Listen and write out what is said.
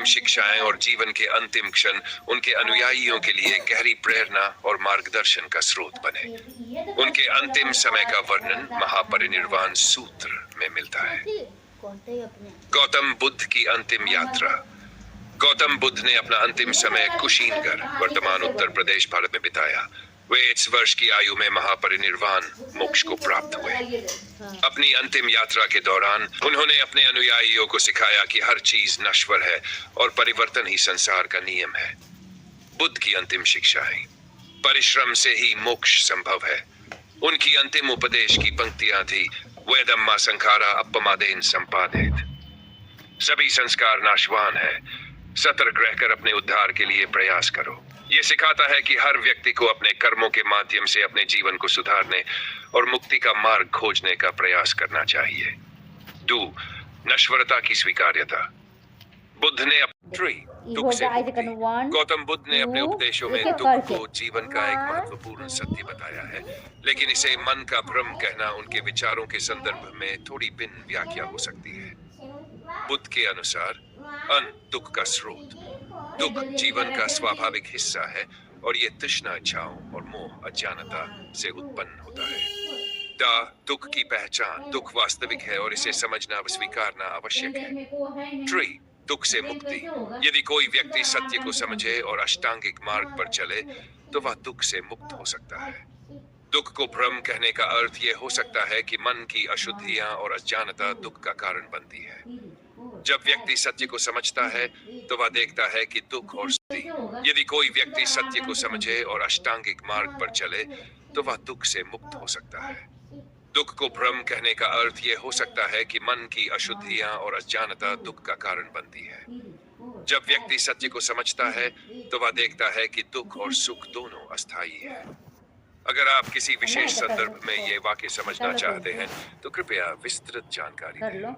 शिक्षाएं और जीवन के अंतिम क्षण उनके अनुयायियों के लिए गहरी प्रेरणा और मार्गदर्शन का स्रोत बने। उनके अंतिम समय का वर्णन महापरिनिर्वाण सूत्र में मिलता है। गौतम बुद्ध की अंतिम यात्रा। गौतम बुद्ध ने अपना अंतिम समय कुशीनगर, वर्तमान उत्तर प्रदेश, भारत में बिताया। वे 1 वर्ष की आयु में महापरिनिर्वाण मोक्ष को प्राप्त हुए। अपनी अंतिम यात्रा के दौरान उन्होंने अपने अनुयायियों को सिखाया कि हर चीज नश्वर है और परिवर्तन ही संसार का नियम है। बुद्ध की अंतिम शिक्षाएं। परिश्रम से ही मोक्ष संभव है। उनकी अंतिम उपदेश की पंक्तियां थी, वेदम्मा संखारा अपमादेन संपादित। सभी संस्कार नाशवान है, सतर्क रहकर अपने उद्धार के लिए प्रयास करो। ये सिखाता है कि हर व्यक्ति को अपने कर्मों के माध्यम से अपने जीवन को सुधारने और मुक्ति का मार्ग खोजने का प्रयास करना चाहिए। 2. नश्वरता की स्वीकार्यता। बुद्ध ने दुख से मुक्ति। गौतम बुद्ध ने अपने उपदेशों में दुख को जीवन का एक महत्वपूर्ण सत्य बताया है, लेकिन इसे मन का भ्रम कहना उनके विचारों के संदर्भ में थोड़ी भिन्न व्याख्या हो सकती है। बुद्ध के अनुसार दुख का स्रोत। दुख जीवन का स्वाभाविक हिस्सा है और ये तृष्णा, इच्छाओं और मोह अज्ञानता से उत्पन्न होता है। दुख की पहचान। दुख वास्तविक है और इसे समझना व स्वीकारना आवश्यक है। 3. दुख से मुक्ति। यदि कोई व्यक्ति सत्य को समझे और अष्टांगिक मार्ग पर चले तो वह दुख से मुक्त हो सकता है। दुख को भ्रम कहने का अर्थ यह हो सकता है कि मन की अशुद्धियां और अज्ञानता दुख का कारण बनती है। जब व्यक्ति सत्य को समझता है तो वह देखता है कि दुख और स्तुति। यदि कोई व्यक्ति सत्य को समझे और अष्टांगिक मार्ग पर चले तो वह दुख से मुक्त हो सकता है। दुख को भ्रम कहने का अर्थ यह हो सकता है कि मन की अशुद्धियां और अज्ञानता दुख का कारण बनती है। जब व्यक्ति सत्य को समझता है तो वह देखता है कि दुख और सुख दोनों अस्थायी है। अगर आप किसी विशेष संदर्भ में ये वाक्य समझना चाहते हैं तो कृपया विस्तृत जानकारी दें।